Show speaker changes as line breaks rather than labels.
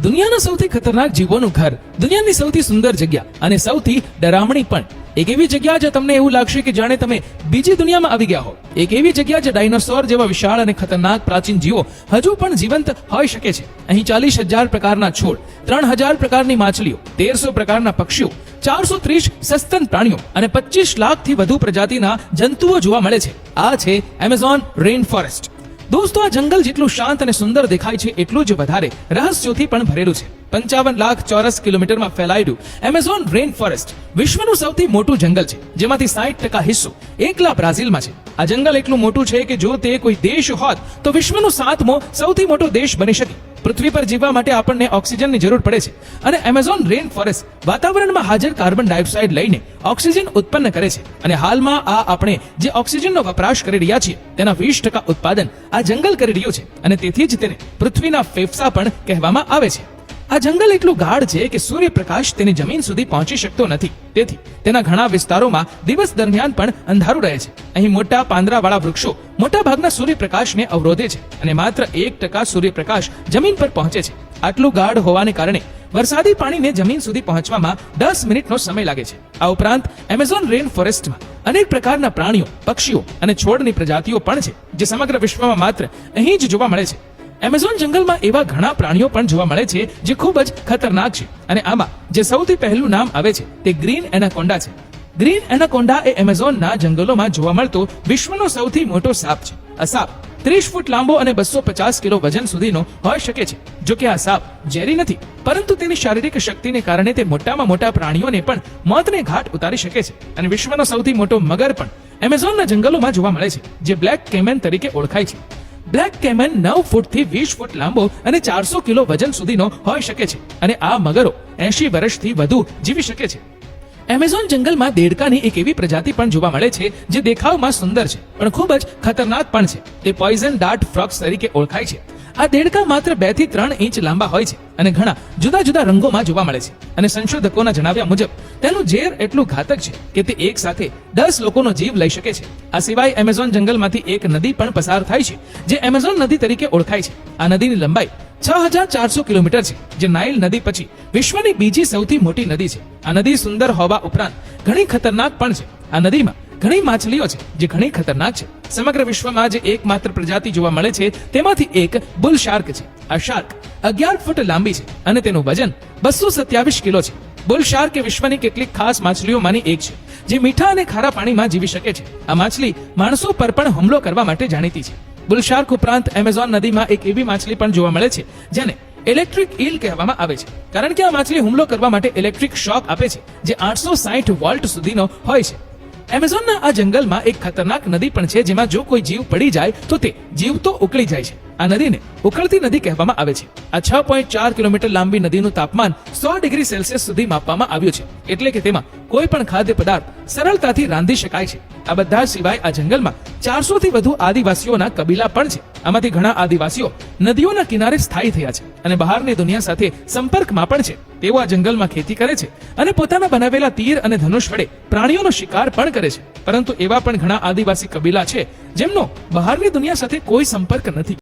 દુનિયાના સૌથી ખતરનાક જીવોનું ઘર, દુનિયાની સૌથી સુંદર જગ્યા અને સૌથી ડરામણી પણ. એક એવી જગ્યા જે તમને એવું લાગશે કે જાણે તમે બીજી દુનિયામાં આવી ગયા હો. એક એવી જગ્યા જે ડાયનોસોર જેવા વિશાળ અને ખતરનાક પ્રાચીન જીવો હજુ પણ જીવંત હોઈ શકે છે. અહીં 40,000 પ્રકારના છોડ, 3,000 પ્રકારની માછલીઓ, 1,300 પ્રકારના પક્ષીઓ, 430 સસ્તન પ્રાણીઓ અને 25 લાખથી વધુ પ્રજાતિના જંતુઓ જોવા મળે છે. આ છે એમેઝોન રેઇન ફોરેસ્ટ. દોસ્તો, આ જંગલ જેટલું શાંત અને સુંદર દેખાય છે એટલું જ વધારે રહસ્યોથી પણ ભરેલું છે. 55 લાખ ચોરસ કિલોમીટરમાં ફેલાયેલું એમેઝોન રેઇન ફોરેસ્ટ વિશ્વનું સૌથી મોટું જંગલ છે, જેમાંથી 60% હિસ્સો એકલા બ્રાઝિલમાં છે. આ જંગલ એટલું મોટું છે કે જો તે કોઈ દેશ હોત તો વિશ્વનો 7મો સૌથી મોટો દેશ બની શકે. પૃથ્વી પર જીવવા માટે આપણને ઓક્સિજનની જરૂર પડે છે અને એમેઝોન રેઇન ફોરેસ્ટ વાતાવરણમાં હાજર કાર્બન ડાયોક્સાઇડ લઈને ઓક્સિજન ઉત્પન્ન કરે છે. અને હાલમાં આપણે જે ઓક્સિજનનો વપરાશ કરી રહ્યા છીએ તેના 20% ઉત્પાદન આ જંગલ કરી રહ્યું છે અને તેથી જ તેને પૃથ્વીના ફેફસા પણ કહેવામાં આવે છે. આ જંગલ એટલું ગાઢ છે કે સૂર્યપ્રકાશ તેની જમીન સુધી પહોંચી શકતો નથી. તેથી તેના ઘણા વિસ્તારોમાં દિવસ દરમિયાન પણ અંધારું રહે છે. અહીં મોટા પાંદડાવાળા વૃક્ષો મોટા ભાગના સૂર્યપ્રકાશને અવરોધે છે અને માત્ર 1% સૂર્યપ્રકાશ જમીન પર પહોંચે છે. આટલું ગાઢ હોવાને કારણે વરસાદી પાણીને જમીન સુધી પહોંચવામાં 10 મિનિટનો સમય લાગે છે. આ ઉપરાંત એમેઝોન રેઇન ફોરેસ્ટમાં અનેક પ્રકારના પ્રાણીઓ, પક્ષીઓ અને છોડની પ્રજાતિઓ પણ છે જે સમગ્ર વિશ્વમાં માત્ર અહીં જ જોવા મળે છે. એમેઝોન જંગલમાં એવા ઘણા પ્રાણીઓ પણ જોવા મળે છે જે ખૂબ જ ખતરનાક છે અને આમાં જે સૌથી પહેલું નામ આવે છે તે ગ્રીન એનાકોન્ડા છે. ગ્રીન એનાકોન્ડા એ એમેઝોનના જંગલોમાં જોવા મળતો વિશ્વનો સૌથી મોટો સાપ છે. આ સાપ 30 ફૂટ લાંબો અને 250 કિલો વજન સુધીનો હોઈ શકે છે. જો કે આ સાપ ઝેરી નથી, પરંતુ તેની શારીરિક શક્તિને કારણે તે મોટામાં મોટા પ્રાણીઓને પણ મોતને ઘાટ ઉતારી શકે છે. અને વિશ્વનો સૌથી મોટો મગર પણ એમેઝોનના જંગલોમાં જોવા મળે છે, જે બ્લેક કેમેન તરીકે ઓળખાય છે. બ્લેક કેમેન 9 ફૂટથી 20 ફૂટ લાંબો અને 400 કિલો વજન સુધીનો હોઈ શકે છે અને આ મગરો 80 વર્ષથી વધુ જીવી શકે છે. એમેઝોન જંગલમાં દેડકાની એક એવી પ્રજાતિ પણ જોવા મળે છે જે દેખાવમાં સુંદર છે પણ ખૂબ જ ખતરનાક પણ છે. તે પોઈઝન ડાર્ટ ફ્રોગ્સ તરીકે ઓળખાય છે. આ દેડકા માત્ર 2 થી 3 ઇંચ લાંબા હોય છે અને ઘણા જુદા જુદા રંગોમાં જોવા મળે છે. અને સંશોધકોના જણાવ્યા મુજબ તેનું ઝેર એટલું ઘાતક છે કે તે એક સાથે 10 લોકોનો જીવ લઈ શકે છે. આ સિવાય એમેઝોન જંગલમાંથી એક નદી પણ પસાર થાય છે જે એમેઝોન નદી તરીકે ઓળખાય છે. આ નદીની લંબાઈ 6,400 કિલોમીટર છે, જે નાઇલ નદી પછી વિશ્વની બીજી સૌથી મોટી નદી છે. આ નદી સુંદર હોવા ઉપરાંત ઘણી ખતરનાક પણ છે. આ નદીમાં ઘણી માછલીઓ છે જે ઘણી ખતરનાક છે. સમગ્ર વિશ્વમાં જે એકમાત્ર પ્રજાતિ જોવા મળે છે તેમાંથી એક બુલ શાર્ક છે. આ શાર્ક 11 ફૂટ લાંબી છે અને તેનું વજન 227 કિલો છે. બુલ શાર્ક એ વિશ્વની કેટલીક ખાસ માછલીઓમાંની એક છે જે મીઠા અને ખારા પાણીમાં જીવી શકે છે. આ માછલી માણસો પર પણ હુમલો કરવા માટે જાણીતી છે. બુલ શાર્ક ઉપરાંત એમેઝોન નદીમાં એક એવી માછલી પણ જોવા મળે છે જેને ઇલેક્ટ્રિક ઈલ કહેવામાં આવે છે, કારણ કે આ માછલી હુમલો કરવા માટે ઇલેક્ટ્રિક શોક આપે છે જે 860 વોલ્ટ સુધીનો હોય છે. એમેઝોનના આ જંગલમાં એક ખતરનાક નદી પણ છે જેમાં જો કોઈ જીવ પડી જાય તો તે જીવ તો ઉકળી જાય છે. આ નદીને ઉકળતી નદી કહેવામાં આવે છે. આ 6.4 કિલોમીટર લાંબી નદીનું તાપમાન 100 ડિગ્રી સેલ્સિયસ સુધી માપવામાં આવ્યું છે, એટલે કે તેમાં કોઈ પણ ખાદ્ય પદાર્થ સરળતાથી રાંધી શકાય છે. આ બધા સિવાય આ જંગલમાં 400 થી વધુ આદિવાસીઓના કબીલા પણ છે. આમાંથી ઘણા આદિવાસીઓ નદીઓના કિનારે સ્થાયી થયા છે અને બહારની દુનિયા સાથે સંપર્કમાં પણ છે. તેઓ આ જંગલમાં ખેતી કરે છે અને પોતાના બનાવેલા તીર અને ધનુષ વડે પ્રાણીઓનો શિકાર પણ કરે છે. પરંતુ એવા પણ ઘણા આદિવાસી કબીલા છે જેમનો બહારની દુનિયા સાથે કોઈ સંપર્ક નથી.